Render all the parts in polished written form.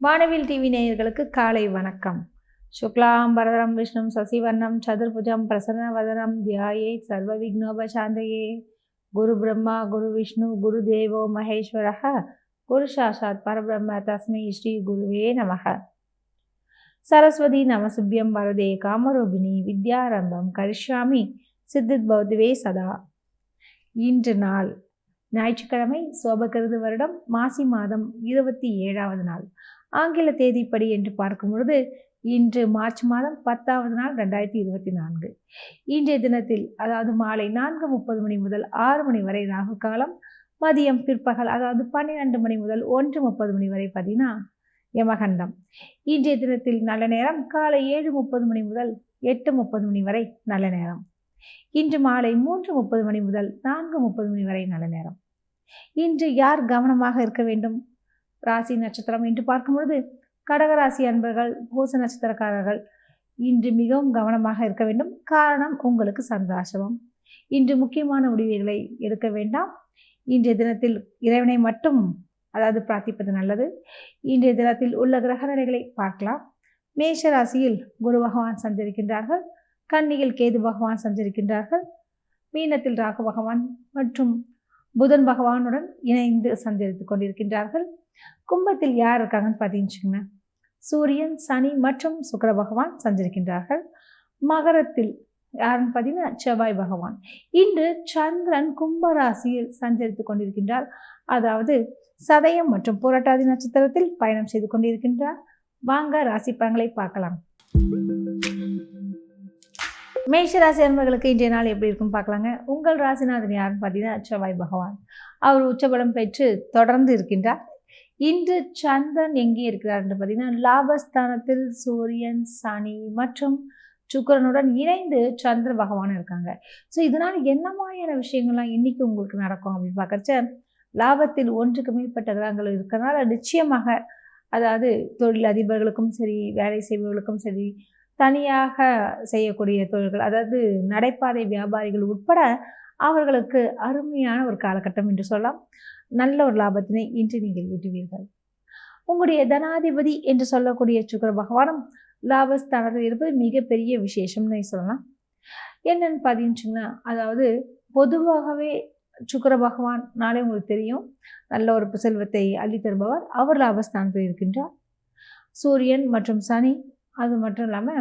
வானவில் டிவி நேயர்களுக்கு காலை வணக்கம். சுக்லாம் பரதரம் விஷ்ணும் சசிவர்ணம் சதுர்புஜம் பிரசன்னவதனம் தியாயே சர்வ விக்னோபசாந்தயே. குரு பிரம்மா குரு விஷ்ணு குரு தேவோ மகேஸ்வரः குரு சாட்சாத் பரபிரம்ம தஸ்மை ஸ்ரீ குருவே நமः. சரஸ்வதி நமசுபியம் வரதே காமரூபிணி வித்யாரம்பம் கரிஷ்யாமி சித்தித் பௌத்வே சதா. இன்று நாள் ஞாயிற்றுக்கிழமை, சோபகிருது வருடம் மாசி மாதம் 27வது நாள். ஆங்கில தேதிப்படி என்று பார்க்கும் பொழுது இன்று மார்ச் மாதம் 10வது நாள் 2024. இன்றைய தினத்தில் அதாவது மாலை 4:30 மணி முதல் 6 மணி வரை ராகு காலம், மதியம் பிற்பகல் அதாவது 12 மணி முதல் 1:30 மணி வரை பார்த்தீங்கன்னா யமகண்டம். இன்றைய தினத்தில் நல்ல நேரம் காலை 7:30 மணி முதல் 8:30 மணி வரை நல்ல நேரம். இன்று மாலை 3:30 மணி முதல் 4:30 மணி வரை நல்ல நேரம். இன்று யார் கவனமாக இருக்க வேண்டும்? ராசி நட்சத்திரம் என்று பார்க்கும்பொழுது கடகராசி அன்பர்கள், பூச நட்சத்திரக்காரர்கள் இன்று மிகவும் கவனமாக இருக்க வேண்டும். காரணம், உங்களுக்கு சந்திராசிரமம். இன்று முக்கியமான முடிவுகளை எடுக்க வேண்டாம். இன்றைய தினத்தில் இறைவனை மட்டும் அதாவது பிரார்த்திப்பது நல்லது. இன்றைய தினத்தில் உள்ள கிரக நிலைகளை பார்க்கலாம். மேஷ ராசியில் குரு பகவான் சஞ்சரிக்கின்றார்கள். கன்னியில் கேது பகவான் சஞ்சரிக்கின்றார்கள். மீனத்தில் ராகு பகவான் மற்றும் புதன் பகவானுடன் இணைந்து சஞ்சரித்து கொண்டிருக்கின்றார்கள். கும்பத்தில் யார் இருக்காங்கன்னு பார்த்தீங்கன்னா சூரியன், சனி மற்றும் சுக்கிர பகவான் சஞ்சரிக்கின்றார்கள். மகரத்தில் யாருன்னு பார்த்தீங்கன்னா செவ்வாய் பகவான். இன்று சந்திரன் கும்ப ராசியில் சஞ்சரித்து கொண்டிருக்கின்றார். அதாவது சதயம் மற்றும் புரட்டாதி நட்சத்திரத்தில் பயணம் செய்து கொண்டிருக்கின்றார். வாங்க ராசி பலன்களை பார்க்கலாம். மேஷராசி அன்பர்களுக்கு இன்றைய நாள் எப்படி இருக்குன்னு பார்க்கலாங்க. உங்கள் ராசிநாதன் யாருன்னு பார்த்தீங்கன்னா செவ்வாய் பகவான். அவர் உச்சபலம் பெற்று தொடர்ந்து இருக்கின்றார். இன்று சந்திரன் எங்கே இருக்கிறார் என்று பார்த்தீங்கன்னா லாபஸ்தானத்தில் சூரியன், சனி மற்றும் சுக்கிரனுடன் இணைந்து சந்திர பகவான் இருக்காங்க. ஸோ இதனால் என்ன மாதிரியான விஷயங்கள்லாம் இன்னைக்கு உங்களுக்கு நடக்கும் அப்படின்னு பார்க்கறச்ச, லாபத்தில் ஒன்றுக்கு மேற்பட்ட கிரகங்கள் இருக்கிறதுனால நிச்சயமாக அதாவது தொழில் அதிபர்களுக்கும் சரி, வேலை செய்பவர்களுக்கும் சரி, தனியாக செய்யக்கூடிய தொழில்கள் அதாவது நடைபாதை வியாபாரிகள் உட்பட அவர்களுக்கு அருமையான ஒரு காலகட்டம் என்று சொல்லலாம். நல்ல ஒரு லாபத்தினை இன்று நீங்கள் ஈட்டுவீர்கள். உங்களுடைய தனாதிபதி என்று சொல்லக்கூடிய சுக்கிர பகவானும் லாபஸ்தானத்தில் இருப்பது மிகப்பெரிய விசேஷம்னு சொல்லலாம். என்னன்னு பார்த்தீங்கன்னா அதாவது பொதுவாகவே சுக்கிர பகவான் நாளே உங்களுக்கு தெரியும் நல்ல ஒரு செல்வத்தை அள்ளி தருபவர். அவர் லாபஸ்தானத்தில் இருக்கின்றார். சூரியன் மற்றும் சனி, அது மட்டும் இல்லாமல்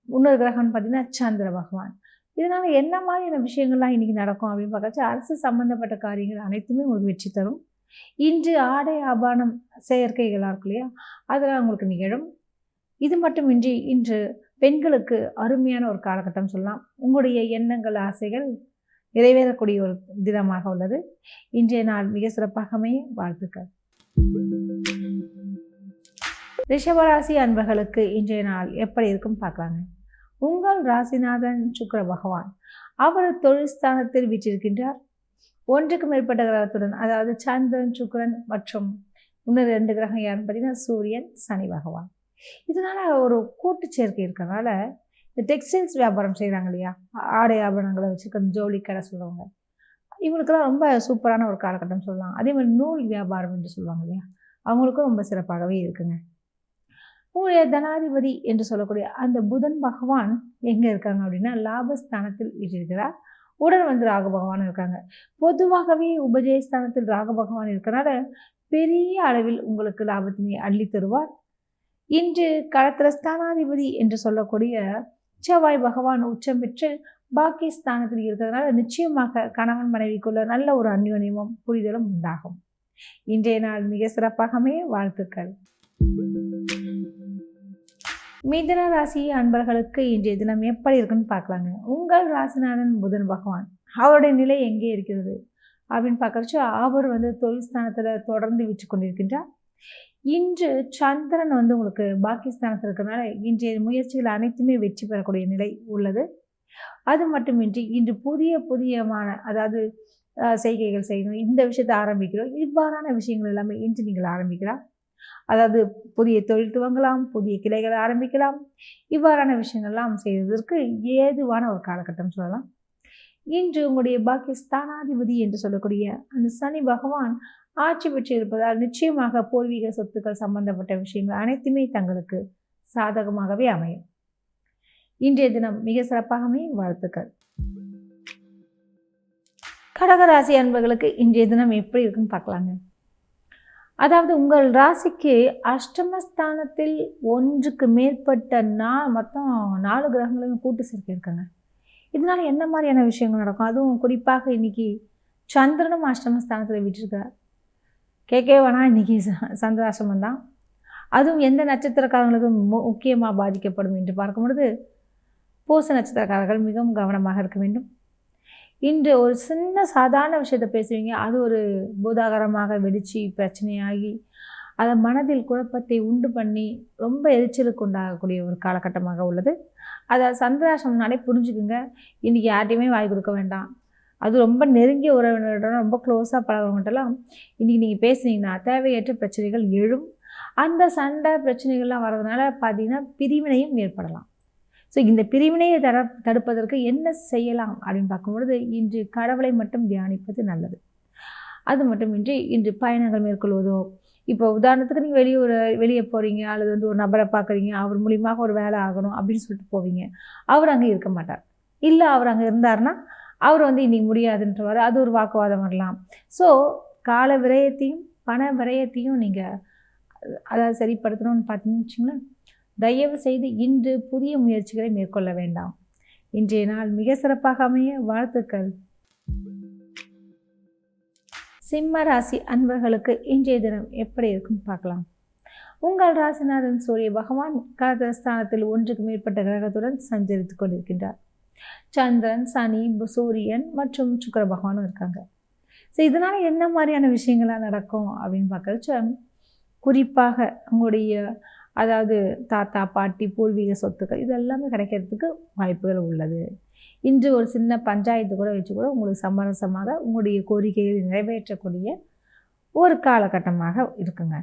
இன்னொரு கிரகம்னு பார்த்தீங்கன்னா சந்திர பகவான். இதனால என்ன மாதிரியான விஷயங்கள்லாம் இன்னைக்கு நடக்கும் அப்படின்னு பார்க்கறச்சா, அரசு சம்பந்தப்பட்ட காரியங்கள் அனைத்துமே உங்களுக்கு வெற்றி தரும். இன்று ஆடை ஆபரணம் சேர்க்கைகளாக இருக்கு இல்லையா, அதெல்லாம் உங்களுக்கு நிகழும். இது மட்டுமின்றி இன்று பெண்களுக்கு அருமையான ஒரு காலகட்டம் சொல்லலாம். உங்களுடைய எண்ணங்கள், ஆசைகள் நிறைவேறக்கூடிய ஒரு தினமாக உள்ளது. இன்றைய நாள் மிக சிறப்பாக அமைய வாழ்த்துக்கள். ரிஷபராசி அன்பர்களுக்கு இன்றைய நாள் எப்படி இருக்கும் பார்க்கலாங்க. உங்கள் ராசிநாதன் சுக்கிர பகவான் அவர் தொழில் ஸ்தானத்தில் வீற்றிருக்கின்றார். ஒன்றுக்கு மேற்பட்ட கிரகத்துடன் அதாவது சந்திரன், சுக்கிரன் மற்றும் இன்னொரு 2 கிரகம் யாருன்னு பார்த்தீங்கன்னா சூரியன், சனி பகவான். இதனால ஒரு கூட்டு சேர்க்கை இருக்கிறதுனால இந்த டெக்ஸ்டைல்ஸ் வியாபாரம் செய்கிறாங்க இல்லையா, ஆடை ஆபரணங்களை வச்சுருக்க ஜவுளி கடை சொல்லுவாங்க, இவங்களுக்கெல்லாம் ரொம்ப சூப்பரான ஒரு காலகட்டம் சொல்லலாம். அதே மாதிரி நூல் வியாபாரம் என்று சொல்லுவாங்க இல்லையா, அவங்களுக்கும் ரொம்ப சிறப்பாகவே இருக்குங்க. உங்களுடைய தனாதிபதி என்று சொல்லக்கூடிய அந்த புதன் பகவான் எங்கே இருக்காங்க அப்படின்னா லாபஸ்தானத்தில் இருக்கிறார். உடன் வந்து ராகு பகவான் இருக்காங்க. பொதுவாகவே உபஜயஸ்தானத்தில் ராகு பகவான் இருக்கிறனால பெரிய அளவில் உங்களுக்கு லாபத்தினை அள்ளி தருவார். இன்று களத்திரஸ்தானாதிபதி என்று சொல்லக்கூடிய செவ்வாய் பகவான் உச்சம் பெற்று பாக்கியஸ்தானத்தில் இருக்கிறதுனால நிச்சயமாக கணவன் மனைவிக்குள்ள நல்ல ஒரு அந்யோன்யமும் புரிதலும் உண்டாகும். இன்றைய நாள் மிக சிறப்பாகவே வாழ்த்துக்கள். மிதுன ராசி அன்பர்களுக்கு இன்றைய தினம் எப்படி இருக்குன்னு பார்க்கலாங்க. உங்கள் ராசிநாதன் புதன் பகவான் அவருடைய நிலை எங்கே இருக்கிறது அப்படின்னு பார்க்கறச்சு, அவர் வந்து தொழில் ஸ்தானத்தில் தொடர்ந்து வீச்சு கொண்டிருக்கின்றார். இன்று சந்திரன் வந்து உங்களுக்கு பாக்கியஸ்தானத்தில் இருக்கிறதுனால இன்றைய முயற்சிகள் அனைத்துமே வெற்றி பெறக்கூடிய நிலை உள்ளது. அது மட்டுமின்றி இன்று புதியமான அதாவது செய்கைகள் செய்யணும், இந்த விஷயத்தை ஆரம்பிக்கிறோம், இவ்வாறான விஷயங்கள் எல்லாமே இன்று நீங்கள் ஆரம்பிக்கலாம். அதாவது புதிய தொழில் துவங்கலாம், புதிய கிளைகளை ஆரம்பிக்கலாம். இவ்வாறான விஷயங்கள்லாம் செய்வதற்கு ஏதுவான ஒரு காலகட்டம் சொல்லலாம். இன்று உங்களுடைய பாக்கியஸ்தானாதிபதி என்று சொல்லக்கூடிய அந்த சனி பகவான் ஆட்சி பெற்று இருப்பதால் நிச்சயமாக பூர்வீக சொத்துக்கள் சம்பந்தப்பட்ட விஷயங்கள் அனைத்துமே தங்களுக்கு சாதகமாகவே அமையும். இன்றைய தினம் மிக சிறப்பாக அமையும். வாழ்த்துக்கள். கடகராசி அன்பர்களுக்கு இன்றைய தினம் எப்படி இருக்குன்னு பார்க்கலாங்க. அதாவது உங்கள் ராசிக்கு அஷ்டமஸ்தானத்தில் ஒன்றுக்கு மேற்பட்ட மொத்தம் 4 கிரகங்களும் கூட்டு சேர்க்கை இருக்குங்க. இதனால என்ன மாதிரியான விஷயங்கள் நடக்கும்? அதுவும் குறிப்பாக இன்னைக்கு சந்திரனும் அஷ்டமஸ்தானத்தில் விட்டுருக்கார். கேட்கவே வேணாம், இன்னைக்கு சந்திராசிரமம் தான். அதுவும் எந்த நட்சத்திரக்காரங்களுக்கும் முக்கியமாக பாதிக்கப்படும் என்று பார்க்கும் பொழுது பூச நட்சத்திரக்காரர்கள் மிகவும் கவனமாக இருக்க வேண்டும். இன்று ஒரு சின்ன சாதாரண விஷயத்தை பேசுவீங்க, அது ஒரு பூதாகரமாக வெடித்து பிரச்சனையாகி அதை மனதில் குழப்பத்தை உண்டு பண்ணி ரொம்ப எரிச்சலுக்கு உண்டாகக்கூடிய ஒரு காலகட்டமாக உள்ளது. அதை சந்திராசிரமம்னாலே புரிஞ்சுக்குங்க. இன்றைக்கி யார்ட்டையுமே வாய் கொடுக்க வேண்டாம். அது ரொம்ப நெருங்கிய உறவினரிடம் ரொம்ப க்ளோஸாக பழகிறவங்கள்ட்டலாம் இன்றைக்கி நீங்கள் பேசுனீங்கன்னா தேவையற்ற பிரச்சனைகள் எழும். அந்த சண்டை பிரச்சனைகள்லாம் வர்றதுனால பார்த்திங்கன்னா பிரிவினையும் ஏற்படலாம். ஸோ இந்த பிரிவினையை தடுப்பதற்கு என்ன செய்யலாம் அப்படின்னு பார்க்கும்பொழுது இன்று கடவுளை மட்டும் தியானிப்பது நல்லது. அது மட்டுமின்றி இன்று பயணங்கள் மேற்கொள்வதோ, இப்போ உதாரணத்துக்கு நீங்கள் வெளியே போகிறீங்க, அல்லது ஒரு நபரை பார்க்குறீங்க, அவர் மூலியமாக ஒரு வேலை ஆகணும் அப்படின்னு சொல்லிட்டு போவீங்க. அவர் அங்கே இருக்க மாட்டார். இல்லை அவர் அங்கே இருந்தார்னா அவர் இன்றைக்கி முடியாதுன்றவாறு அது ஒரு வாக்குவாதம் வரலாம். ஸோ கால விரயத்தையும் பண விரயத்தையும் நீங்கள் அதாவது சரிப்படுத்தணும்னு பார்த்தீங்கன்னு வச்சுங்களேன், தயவு செய்து இன்று புதிய முயற்சிகளை மேற்கொள்ள வேண்டாம். இன்றைய நாள் மிக சிறப்பாக அமைய வாழ்த்துக்கள். சிம்ம ராசி அன்பர்களுக்கு இன்றைய தினம் எப்படி இருக்குன்னு பார்க்கலாம். உங்கள் ராசிநாதன் சூரிய பகவான் கடகஸ்தானத்தில் ஒன்றுக்கு மேற்பட்ட கிரகத்துடன் சஞ்சரித்து கொண்டிருக்கின்றார். சந்திரன், சனி, சூரியன் மற்றும் சுக்கிர பகவானும் இருக்காங்க. ஸோ இதனால் என்ன மாதிரியான விஷயங்கள்லாம் நடக்கும் அப்படின்னு பார்க்கறச்ச, குறிப்பாக உங்களுடைய அதாவது தாத்தா பாட்டி பூர்வீக சொத்துக்கள் இது எல்லாமே கிடைக்கிறதுக்கு வாய்ப்புகள் உள்ளது. இன்று ஒரு சின்ன பஞ்சாயத்து கூட வச்சு கூட உங்களுக்கு சமரசமாக உங்களுடைய கோரிக்கைகளை நிறைவேற்றக்கூடிய ஒரு காலகட்டமாக இருக்குங்க.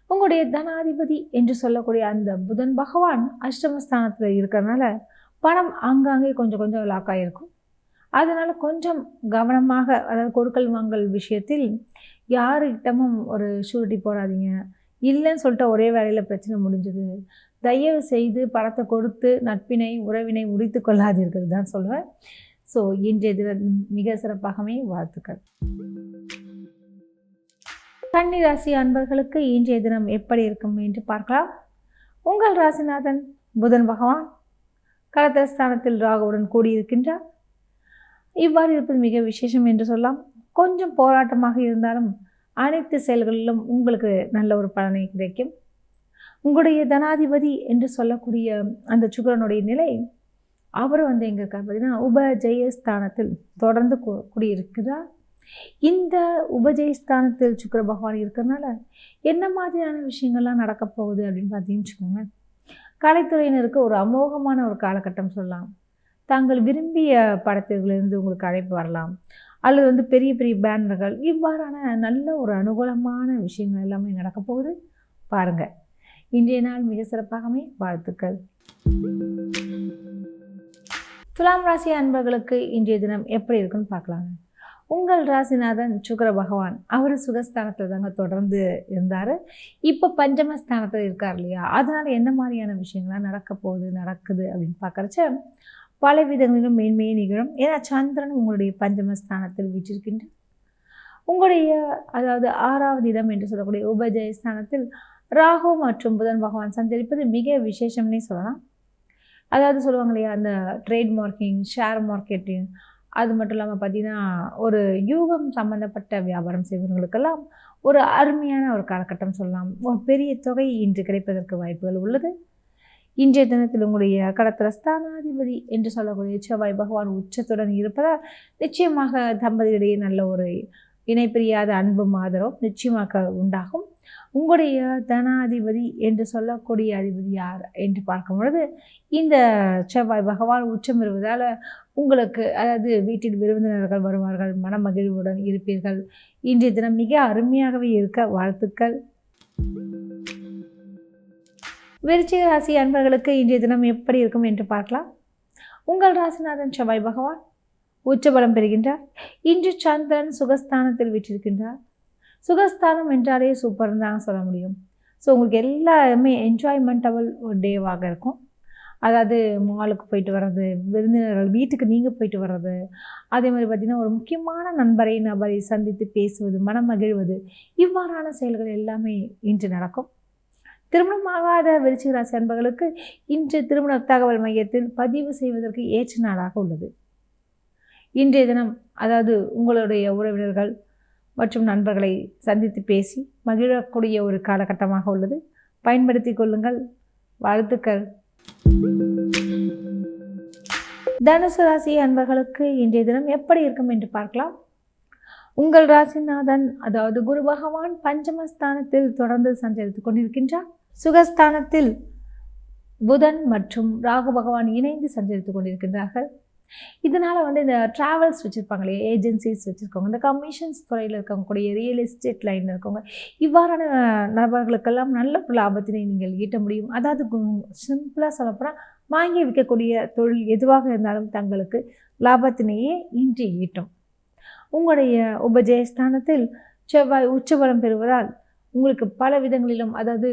உங்களுடைய தனாதிபதி என்று சொல்லக்கூடிய அந்த புதன் பகவான் அஷ்டமஸ்தானத்தில் இருக்கிறதுனால பணம் ஆங்காங்கே கொஞ்சம் கொஞ்சம் லாக் ஆகிருக்கும். அதனால் கொஞ்சம் கவனமாக, அதாவது கொடுக்கல் வாங்கல் விஷயத்தில் யாருக்கிட்டமும் ஒரு ஷூரிட்டி போடாதீங்க. இல்லைன்னு சொல்லிட்டு ஒரே வேலையில் பிரச்சனை முடிஞ்சது. தயவு செய்து பணத்தை கொடுத்து நட்பினை உறவினை முடித்து கொள்ளாதீர்கள் தான் சொல்லுவேன். ஸோ இன்றைய தினம் மிக சிறப்பாகவே வாழ்த்துக்கள். கன்னி ராசி அன்பர்களுக்கு இன்றைய தினம் எப்படி இருக்கும் என்று பார்க்கலாம். உங்கள் ராசிநாதன் புதன் பகவான் கடகஸ்தானத்தில் ராகுவுடன் கூடியிருக்கின்றார். இவ்வாறு இருப்பது மிக விசேஷம் என்று சொல்லலாம். கொஞ்சம் போராட்டமாக இருந்தாலும் அனைத்து செயல்களிலும் உங்களுக்கு நல்ல ஒரு பலனை கிடைக்கும். உங்களுடைய தனாதிபதி என்று சொல்லக்கூடிய அந்த சுக்கிரனுடைய நிலை அவர் எங்கே இருக்கார் பார்த்தீங்கன்னா உபஜெயஸ்தானத்தில் தொடர்ந்து குடியிருக்கிறார். இந்த உபஜெயஸ்தானத்தில் சுக்கிர பகவான் இருக்கிறதுனால என்ன மாதிரியான விஷயங்கள்லாம் நடக்க போகுது அப்படின்னு பார்த்தீங்கன்னு வச்சுக்கோங்க. கலைத்துறையினருக்கு ஒரு அமோகமான ஒரு காலகட்டம் சொல்லலாம். தாங்கள் விரும்பிய படத்திலிருந்து உங்களுக்கு அழைப்பு வரலாம், அல்லது பெரிய பெரிய பேனர்கள், இவ்வாறான நல்ல ஒரு அனுகூலமான விஷயங்கள் எல்லாமே நடக்க போகுது. பாருங்கள், இன்றைய நாள் மிக சிறப்பாகவே வாழ்த்துக்கள். துலாம் ராசி அன்பர்களுக்கு இன்றைய தினம் எப்படி இருக்குன்னு பார்க்கலாங்க. உங்கள் ராசிநாதன் சுக்கிர பகவான் அவர் சுகஸ்தானத்தில் தாங்க தொடர்ந்து இருந்தார். இப்போ பஞ்சமஸ்தானத்தில் இருக்கார் இல்லையா, அதனால் என்ன மாதிரியான விஷயங்கள்லாம் நடக்குது அப்படின்னு பார்க்குறச்ச பல விதங்களிலும் மேன்மையே நிகழும். ஏன்னா சந்திரன் உங்களுடைய பஞ்சமஸ்தானத்தில் வீற்றிருக்கின்ற உங்களுடைய அதாவது 6வது இடம் என்று சொல்லக்கூடிய உபஜயஸ்தானத்தில் ராகு மற்றும் புதன் பகவான் சஞ்சரிப்பது மிக விசேஷம்னே சொல்லலாம். அதாவது சொல்லுவாங்க இல்லையா, அந்த ட்ரேட் மார்க்கெட்டிங், ஷேர் மார்க்கெட்டிங், அது மட்டும் இல்லாமல் பார்த்திங்கன்னா ஒரு யூகம் சம்மந்தப்பட்ட வியாபாரம் செய்வர்களுக்கெல்லாம் ஒரு அருமையான ஒரு காலகட்டம் சொல்லலாம். ஒரு பெரிய தொகை இன்று கிடைப்பதற்கு வாய்ப்புகள் உள்ளது. இன்றைய தினத்தில் உங்களுடைய கடகஸ்தானாதிபதி என்று சொல்லக்கூடிய செவ்வாய் பகவான் உச்சத்துடன் இருப்பதால் நிச்சயமாக தம்பதியிடையே நல்ல ஒரு இணைப்பிரியாத அன்பும் ஆதரவும் நிச்சயமாக உண்டாகும். உங்களுடைய தனாதிபதி என்று சொல்லக்கூடிய அதிபதி யார் என்று பார்க்கும் பொழுது இந்த செவ்வாய் பகவான் உச்சம் பெறுவதால் உங்களுக்கு அதாவது வீட்டில் விருந்தினர்கள் வருவார்கள், மனமகிழ்வுடன் இருப்பீர்கள். இன்றைய தினம் மிக அருமையாகவே இருக்க வாழ்த்துக்கள். விருச்சிக ராசி அன்பர்களுக்கு இன்றைய தினம் எப்படி இருக்கும் என்று பார்க்கலாம். உங்கள் ராசிநாதன் செவ்வாய் பகவான் உச்சபலம் பெறுகின்றார். இன்று சந்திரன் சுகஸ்தானத்தில் விற்றிருக்கின்றார். சுகஸ்தானம் என்றாலே சூப்பர்னு தான் சொல்ல முடியும். ஸோ உங்களுக்கு எல்லாமே என்ஜாய்மெண்டபுள் ஒரு டேவாக இருக்கும். அதாவது மாலுக்கு போயிட்டு வர்றது, விருந்தினர்கள் வீட்டுக்கு நீங்கள் போயிட்டு வர்றது, அதே மாதிரி பார்த்திங்கன்னா ஒரு முக்கியமான நபரை சந்தித்து பேசுவது, மனம் மகிழ்வது, இவ்வாறான செயல்கள் எல்லாமே இன்று நடக்கும். திருமணமாகாத விருச்சிக ராசி அன்பர்களுக்கு இன்று திருமண தகவல் மையத்தில் பதிவு செய்வதற்கு ஏற்ற நாளாக உள்ளது. இன்றைய தினம் அதாவது உங்களுடைய உறவினர்கள் மற்றும் நண்பர்களை சந்தித்து பேசி மகிழக்கூடிய ஒரு காலகட்டமாக உள்ளது. பயன்படுத்தி கொள்ளுங்கள். வாழ்த்துக்கள். தனுசு ராசி அன்பர்களுக்கு இன்றைய தினம் எப்படி இருக்கும் என்று பார்க்கலாம். உங்கள் ராசிநாதன் அதாவது குரு பகவான் பஞ்சமஸ்தானத்தில் தொடர்ந்து சஞ்சரித்துக் கொண்டிருக்கின்றார். சுகஸ்தானத்தில் புதன் மற்றும் ராகு பகவான் இணைந்து சஞ்சரித்துக் கொண்டிருக்கின்றார்கள். இதனால் இந்த ட்ராவல்ஸ் வச்சுருப்பாங்களே, ஏஜென்சிஸ் வச்சுருக்கவங்க, இந்த கமிஷன்ஸ் துறையில் இருக்கக்கூடிய ரியல் எஸ்டேட் லைனில் இருக்கவங்க, இவ்வாறான நபர்களுக்கெல்லாம் நல்ல லாபத்தினை நீங்கள் ஈட்ட முடியும். அதாவது சிம்பிளாக சொல்லப்போனால் வாங்கி விற்கக்கூடிய தொழில் எதுவாக இருந்தாலும் தங்களுக்கு லாபத்தினையே இன்றி ஈட்டும். உங்களுடைய உபஜயஸ்தானத்தில் செவ்வாய் உச்சபலம் பெறுவதால் உங்களுக்கு பல விதங்களிலும் அதாவது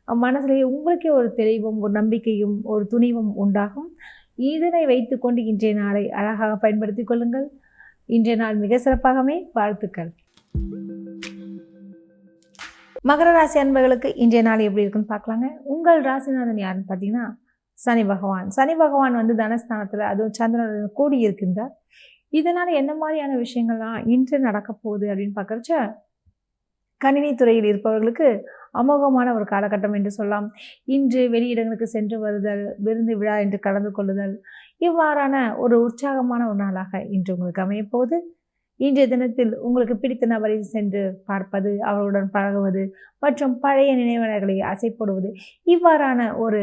மனதிலேயே உங்களுக்கே ஒரு தெளிவும் ஒரு நம்பிக்கையும் ஒரு துணிவும் உண்டாகும். இதனை வைத்துக்கொண்டு இன்றைய நாளை அழகாக பயன்படுத்தி கொள்ளுங்கள். இன்றைய நாள் மிக சிறப்பாகவே. வாழ்த்துக்கள். மகர ராசி அன்பர்களுக்கு இன்றைய நாள் எப்படி இருக்குன்னு பார்க்கலாங்க. உங்கள் ராசிநாதன் யாருன்னு பார்த்தீங்கன்னா சனி பகவான். சனி பகவான் தனஸ்தானத்தில் அதுவும் சந்திரனுடன் கூடி இருக்கின்றார். இதனால் என்ன மாதிரியான விஷயங்கள்லாம் இன்று நடக்க போகுது அப்படின்னு பார்க்குறச்ச, கணினி துறையில் இருப்பவர்களுக்கு அமோகமான ஒரு காலகட்டம் என்று சொல்லலாம். இன்று வெளியிடங்களுக்கு சென்று வருதல், விருந்து விழா என்று கலந்து கொள்ளுதல், இவ்வாறான ஒரு உற்சாகமான ஒரு நாளாக இன்று உங்களுக்கு அமையப்போகுது. இன்றைய தினத்தில் உங்களுக்கு பிடித்த நபரை சென்று பார்ப்பது, அவர்களுடன் பழகுவது மற்றும் பழைய நினைவலைகளை அசைப்படுவது, இவ்வாறான ஒரு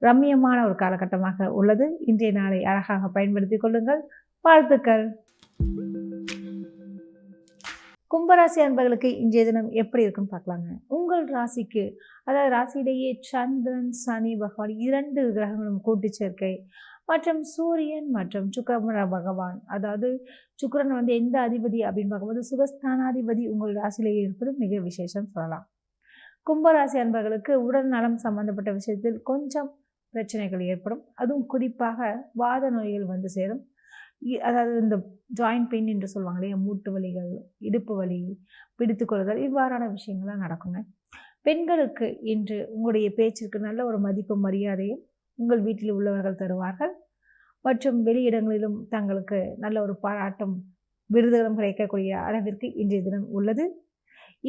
ரம்மியமான ஒரு காலகட்டமாக உள்ளது. இன்றைய நாளை அழகாக பயன்படுத்தி கொள்ளுங்கள். வாழ்த்துக்கள். கும்பராசி அன்பர்களுக்கு இன்றைய தினம் எப்படி இருக்குன்னு பார்க்கலாங்க. உங்கள் ராசிக்கு அதாவது ராசியிலேயே சந்திரன் சனி பகவான் 2 கிரகங்களும் கூட்டு சேர்க்கை மற்றும் சூரியன் மற்றும் சுக்கிர பகவான், அதாவது சுக்கிரன் எந்த அதிபதி அப்படின்னு பார்க்கும்போது சுகஸ்தானாதிபதி உங்கள் ராசியிலேயே இருப்பது மிக விசேஷம் சொல்லலாம். கும்பராசி அன்பர்களுக்கு உடல் நலம் சம்பந்தப்பட்ட விஷயத்தில் கொஞ்சம் பிரச்சனைகள் ஏற்படும். அதுவும் குறிப்பாக வாத நோய்கள் சேரும். அதாவது இந்த ஜாயிண்ட் பெயின் என்று சொல்லுவாங்க இல்லையா, மூட்டு வலிகள், இடுப்பு வலி, பிடித்து கொள்ளுதல், இவ்வாறான விஷயங்கள்லாம் நடக்குங்க. பெண்களுக்கு இன்று உங்களுடைய பேச்சிற்கு நல்ல ஒரு மதிப்பு மரியாதையும் உங்கள் வீட்டில் உள்ளவர்கள் தருவார்கள். மற்றும் வெளியிடங்களிலும் தங்களுக்கு நல்ல ஒரு பாராட்டும் விருதுகளும் கிடைக்கக்கூடிய அளவிற்கு இன்றைய தினம் உள்ளது.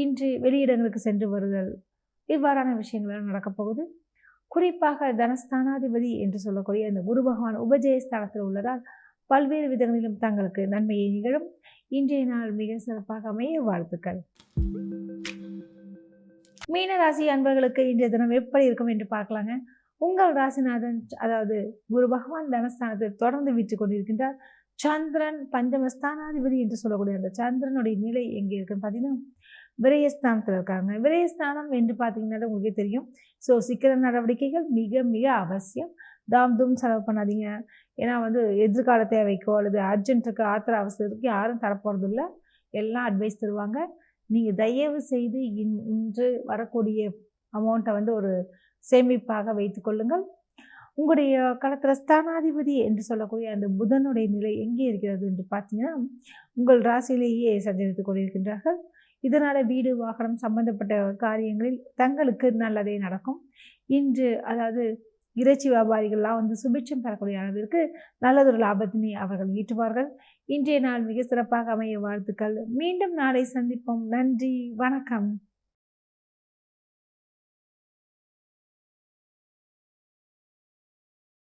இன்று வெளியிடங்களுக்கு சென்று வருதல், இவ்வாறான விஷயங்கள்லாம் நடக்கப்போகுது. குறிப்பாக தனஸ்தானாதிபதி என்று சொல்லக்கூடிய அந்த குரு பகவான் உபஜயஸ்தானத்தில் உள்ளதால் பல்வேறு விதங்களிலும் தங்களுக்கு நன்மையை நிகழும். இன்றைய நாள் மிக சிறப்பாக அமைய வாழ்த்துக்கள். மீனராசி அன்பர்களுக்கு இன்றைய தினம் எப்படி இருக்கும் என்று பார்க்கலாங்க. உங்கள் ராசிநாதன் அதாவது குரு பகவான் தனஸ்தானத்தில் தொடர்ந்து வீற்று கொண்டிருக்கின்றார். சந்திரன் பஞ்சமஸ்தானாதிபதி என்று சொல்லக்கூடிய அந்த சந்திரனுடைய நிலை எங்கே இருக்குன்னு பார்த்தீங்கன்னா விரயஸ்தானத்தில் இருக்காங்க. விரயஸ்தானம் என்று பார்த்தீங்கன்னா உங்களுக்கே தெரியும். ஸோ சிக்கன நடவடிக்கைகள் மிக மிக அவசியம். தாம் செலவு பண்ணாதீங்க. ஏன்னா எதிர்கால தேவைக்கோ அல்லது அர்ஜென்ட்டுக்கு ஆத்திர அவசரத்துக்கு யாரும் தரப்போகிறது இல்லை. எல்லாம் அட்வைஸ் தருவாங்க. நீங்கள் தயவு செய்து இன்று வரக்கூடிய அமௌண்ட்டை ஒரு சேமிப்பாக வைத்து கொள்ளுங்கள். உங்களுடைய களத்திர ஸ்தானாதிபதி என்று சொல்லக்கூடிய அந்த புதனுடைய நிலை எங்கே இருக்கிறது என்று பார்த்தீங்கன்னா உங்கள் ராசியிலேயே சஞ்சரித்து கொண்டிருக்கின்றார்கள். இதனால் வீடு வாகனம் சம்பந்தப்பட்ட காரியங்களில் தங்களுக்கு நல்லதே நடக்கும். இன்று அதாவது இறைச்சி வியாபாரிகள்லாம் சுபிட்சம் பெறக்கூடிய அளவிற்கு நல்லதொரு லாபத்தினை அவர்கள் ஈட்டுவார்கள். இன்றைய நாள் மிக சிறப்பாக அமைய வாழ்த்துக்கள். மீண்டும் நாளை சந்திப்போம். நன்றி, வணக்கம்.